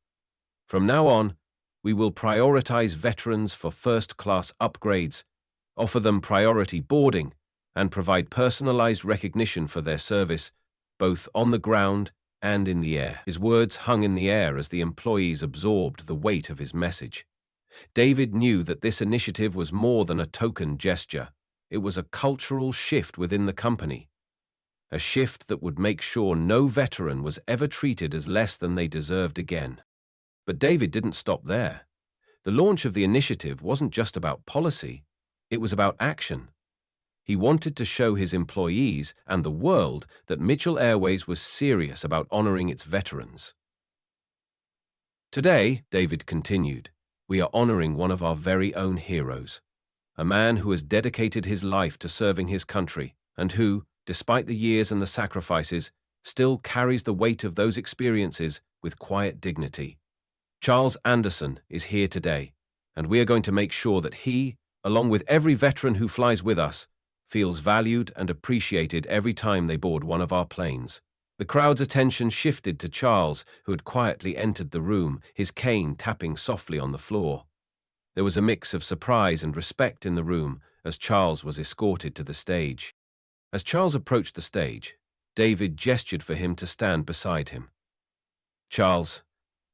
From now on, we will prioritize veterans for first-class upgrades, offer them priority boarding, and provide personalized recognition for their service, both on the ground and in the air." His words hung in the air as the employees absorbed the weight of his message. David knew that this initiative was more than a token gesture. It was a cultural shift within the company, a shift that would make sure no veteran was ever treated as less than they deserved again. But David didn't stop there. The launch of the initiative wasn't just about policy, it was about action. He wanted to show his employees and the world that Mitchell Airways was serious about honoring its veterans. "Today," David continued, "we are honoring one of our very own heroes, a man who has dedicated his life to serving his country and who, despite the years and the sacrifices, still carries the weight of those experiences with quiet dignity. Charles Anderson is here today, and we are going to make sure that he, along with every veteran who flies with us, feels valued and appreciated every time they board one of our planes." The crowd's attention shifted to Charles, who had quietly entered the room, his cane tapping softly on the floor. There was a mix of surprise and respect in the room as Charles was escorted to the stage. As Charles approached the stage, David gestured for him to stand beside him. "Charles,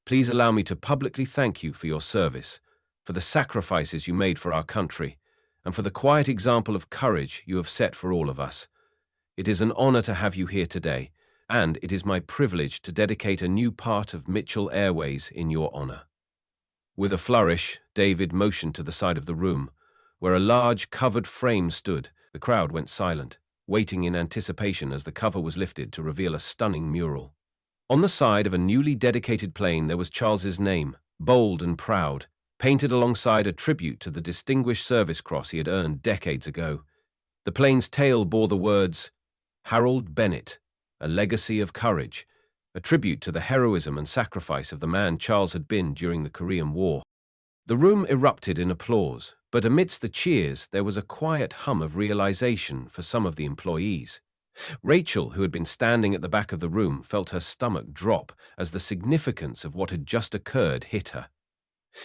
please allow me to publicly thank you for your service, for the sacrifices you made for our country, and for the quiet example of courage you have set for all of us. It is an honor to have you here today, and it is my privilege to dedicate a new part of Mitchell Airways in your honor." With a flourish, David motioned to the side of the room, where a large covered frame stood. The crowd went silent, waiting in anticipation as the cover was lifted to reveal a stunning mural. On the side of a newly dedicated plane there was Charles's name, bold and proud, painted alongside a tribute to the Distinguished Service Cross he had earned decades ago. The plane's tail bore the words, "Harold Bennett, a legacy of courage," a tribute to the heroism and sacrifice of the man Charles had been during the Korean War. The room erupted in applause, but amidst the cheers there was a quiet hum of realization for some of the employees. Rachel, who had been standing at the back of the room, felt her stomach drop as the significance of what had just occurred hit her.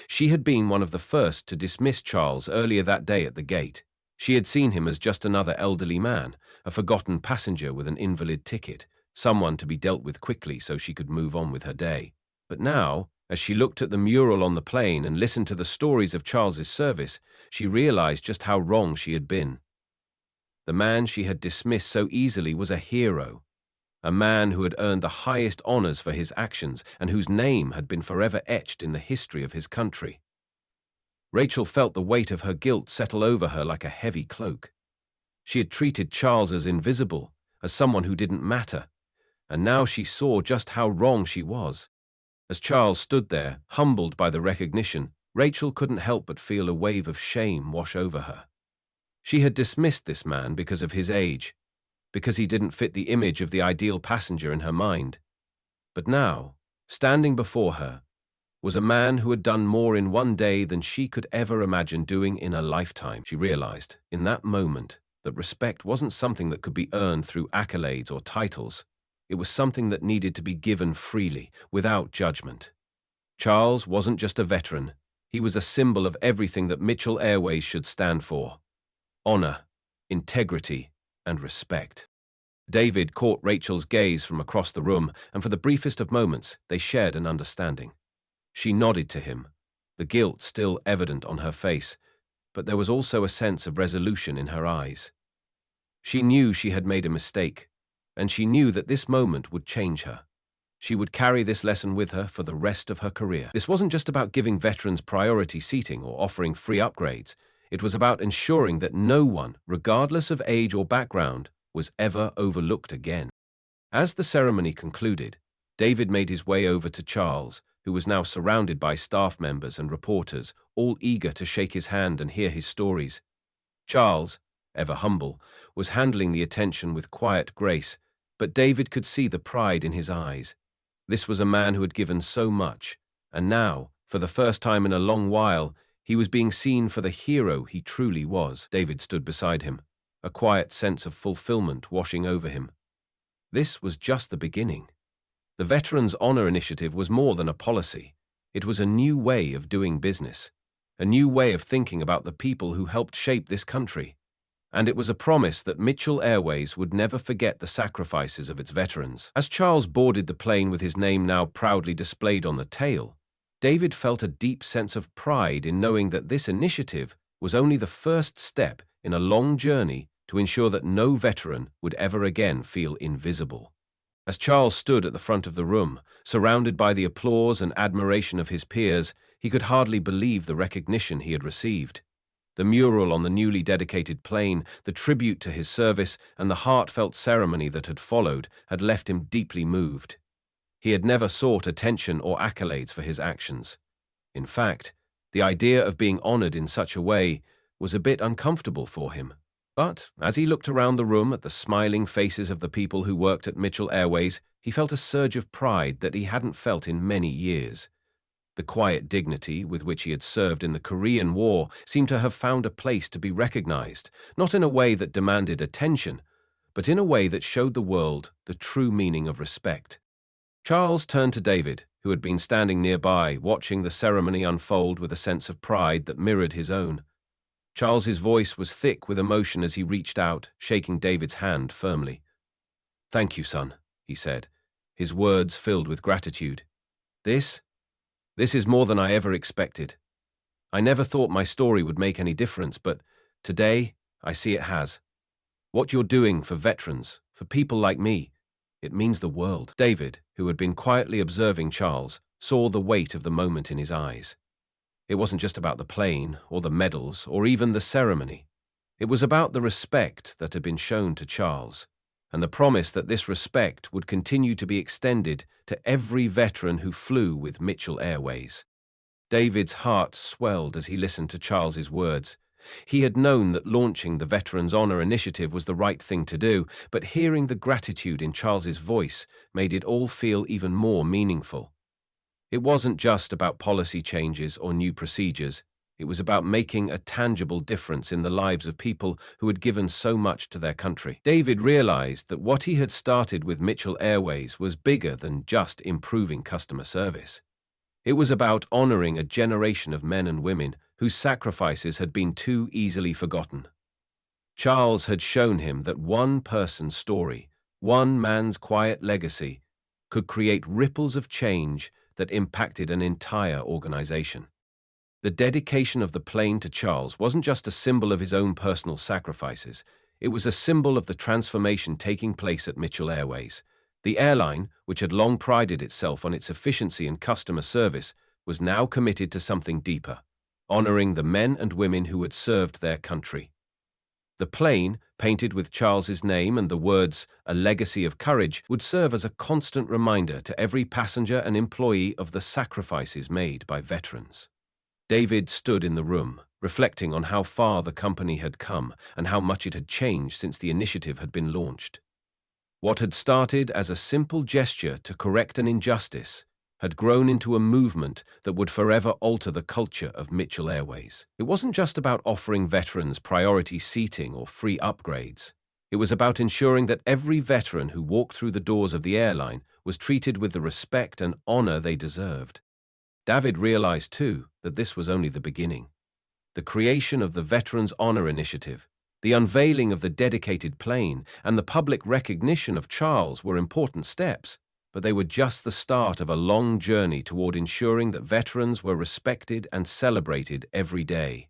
She had been one of the first to dismiss Charles earlier that day at the gate. She had seen him as just another elderly man, a forgotten passenger with an invalid ticket, someone to be dealt with quickly so she could move on with her day. But now, as she looked at the mural on the plane and listened to the stories of Charles's service, she realized just how wrong she had been. The man she had dismissed so easily was a hero, a man who had earned the highest honors for his actions and whose name had been forever etched in the history of his country. Rachel felt the weight of her guilt settle over her like a heavy cloak. She had treated Charles as invisible, as someone who didn't matter, and now she saw just how wrong she was. As Charles stood there, humbled by the recognition, Rachel couldn't help but feel a wave of shame wash over her. She had dismissed this man because of his age, because he didn't fit the image of the ideal passenger in her mind. But now, standing before her, was a man who had done more in one day than she could ever imagine doing in a lifetime. She realized, in that moment, that respect wasn't something that could be earned through accolades or titles. It was something that needed to be given freely, without judgment. Charles wasn't just a veteran. He was a symbol of everything that Mitchell Airways should stand for: honor, integrity, and respect. David caught Rachel's gaze from across the room, and for the briefest of moments, they shared an understanding. She nodded to him, the guilt still evident on her face, but there was also a sense of resolution in her eyes. She knew she had made a mistake, and she knew that this moment would change her. She would carry this lesson with her for the rest of her career. This wasn't just about giving veterans priority seating or offering free upgrades. It was about ensuring that no one, regardless of age or background, was ever overlooked again. As the ceremony concluded, David made his way over to Charles, who was now surrounded by staff members and reporters, all eager to shake his hand and hear his stories. Charles, ever humble, was handling the attention with quiet grace, but David could see the pride in his eyes. This was a man who had given so much, and now, for the first time in a long while, he was being seen for the hero he truly was. David stood beside him, a quiet sense of fulfillment washing over him. This was just the beginning. The Veterans Honor Initiative was more than a policy. It was a new way of doing business, a new way of thinking about the people who helped shape this country. And it was a promise that Mitchell Airways would never forget the sacrifices of its veterans. As Charles boarded the plane with his name now proudly displayed on the tail, David felt a deep sense of pride in knowing that this initiative was only the first step in a long journey to ensure that no veteran would ever again feel invisible. As Charles stood at the front of the room, surrounded by the applause and admiration of his peers, he could hardly believe the recognition he had received. The mural on the newly dedicated plane, the tribute to his service, and the heartfelt ceremony that had followed had left him deeply moved. He had never sought attention or accolades for his actions. In fact, the idea of being honored in such a way was a bit uncomfortable for him. But as he looked around the room at the smiling faces of the people who worked at Mitchell Airways, he felt a surge of pride that he hadn't felt in many years. The quiet dignity with which he had served in the Korean War seemed to have found a place to be recognized, not in a way that demanded attention, but in a way that showed the world the true meaning of respect. Charles turned to David, who had been standing nearby, watching the ceremony unfold with a sense of pride that mirrored his own. Charles's voice was thick with emotion as he reached out, shaking David's hand firmly. "Thank you, son," he said, his words filled with gratitude. This is more than I ever expected. I never thought my story would make any difference, but today I see it has. What you're doing for veterans, for people like me, it means the world." David, who had been quietly observing Charles, saw the weight of the moment in his eyes. It wasn't just about the plane, or the medals, or even the ceremony. It was about the respect that had been shown to Charles, and the promise that this respect would continue to be extended to every veteran who flew with Mitchell Airways. David's heart swelled as he listened to Charles's words. He had known that launching the Veterans Honor Initiative was the right thing to do, but hearing the gratitude in Charles's voice made it all feel even more meaningful. It wasn't just about policy changes or new procedures. It was about making a tangible difference in the lives of people who had given so much to their country. David realized that what he had started with Mitchell Airways was bigger than just improving customer service. It was about honoring a generation of men and women whose sacrifices had been too easily forgotten. Charles had shown him that one person's story, one man's quiet legacy, could create ripples of change that impacted an entire organization. The dedication of the plane to Charles wasn't just a symbol of his own personal sacrifices, it was a symbol of the transformation taking place at Mitchell Airways. The airline, which had long prided itself on its efficiency and customer service, was now committed to something deeper, honoring the men and women who had served their country. The plane, painted with Charles's name and the words, "A Legacy of Courage," would serve as a constant reminder to every passenger and employee of the sacrifices made by veterans. David stood in the room, reflecting on how far the company had come and how much it had changed since the initiative had been launched. What had started as a simple gesture to correct an injustice had grown into a movement that would forever alter the culture of Mitchell Airways. It wasn't just about offering veterans priority seating or free upgrades. It was about ensuring that every veteran who walked through the doors of the airline was treated with the respect and honor they deserved. David realized, too, that this was only the beginning. The creation of the Veterans Honor Initiative, the unveiling of the dedicated plane, and the public recognition of Charles were important steps, but they were just the start of a long journey toward ensuring that veterans were respected and celebrated every day.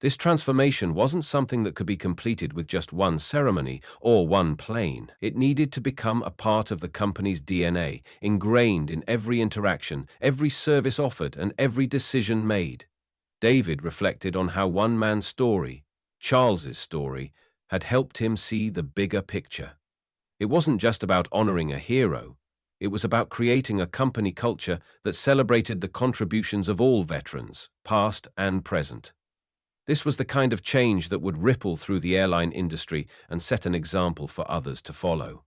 This transformation wasn't something that could be completed with just one ceremony or one plane. It needed to become a part of the company's DNA, ingrained in every interaction, every service offered, and every decision made. David reflected on how one man's story, Charles's story, had helped him see the bigger picture. It wasn't just about honoring a hero. It was about creating a company culture that celebrated the contributions of all veterans, past and present. This was the kind of change that would ripple through the airline industry and set an example for others to follow.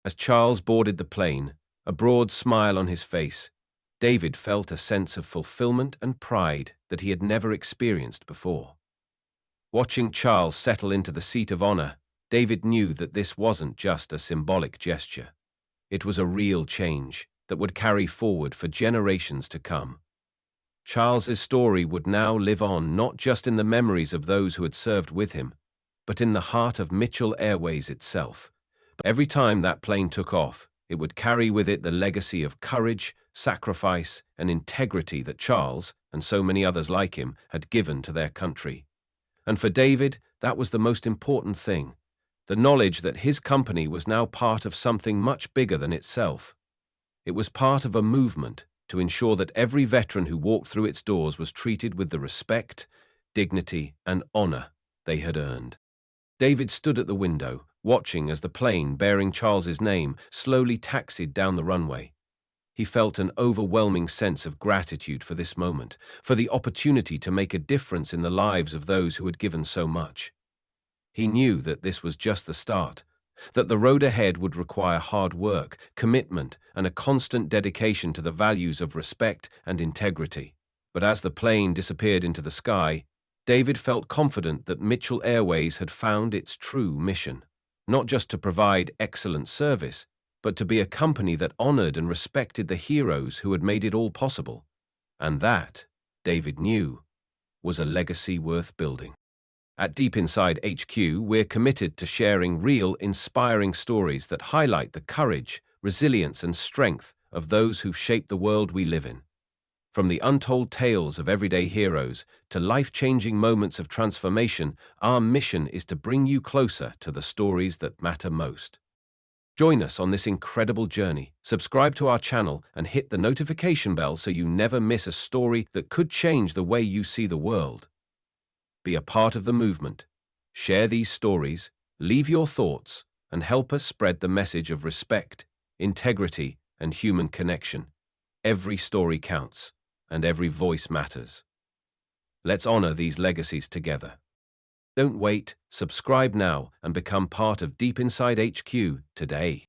As Charles boarded the plane, a broad smile on his face, David felt a sense of fulfillment and pride that he had never experienced before. Watching Charles settle into the seat of honor, David knew that this wasn't just a symbolic gesture. It was a real change that would carry forward for generations to come. Charles's story would now live on not just in the memories of those who had served with him, but in the heart of Mitchell Airways itself. Every time that plane took off, it would carry with it the legacy of courage, sacrifice, and integrity that Charles, and so many others like him, had given to their country. And for David, that was the most important thing, the knowledge that his company was now part of something much bigger than itself. It was part of a movement to ensure that every veteran who walked through its doors was treated with the respect, dignity, and honor they had earned. David stood at the window, watching as the plane bearing Charles's name slowly taxied down the runway. He felt an overwhelming sense of gratitude for this moment, for the opportunity to make a difference in the lives of those who had given so much. He knew that this was just the start, that the road ahead would require hard work, commitment, and a constant dedication to the values of respect and integrity. But as the plane disappeared into the sky, David felt confident that Mitchell Airways had found its true mission, not just to provide excellent service, but to be a company that honored and respected the heroes who had made it all possible. And that, David knew, was a legacy worth building. At Deep Inside HQ, we're committed to sharing real, inspiring stories that highlight the courage, resilience, and strength of those who've shaped the world we live in. From the untold tales of everyday heroes to life-changing moments of transformation, our mission is to bring you closer to the stories that matter most. Join us on this incredible journey. Subscribe to our channel and hit the notification bell so you never miss a story that could change the way you see the world. Be a part of the movement. Share these stories, leave your thoughts, and help us spread the message of respect, integrity, and human connection. Every story counts, and every voice matters. Let's honor these legacies together. Don't wait, subscribe now, and become part of Deep Inside HQ today.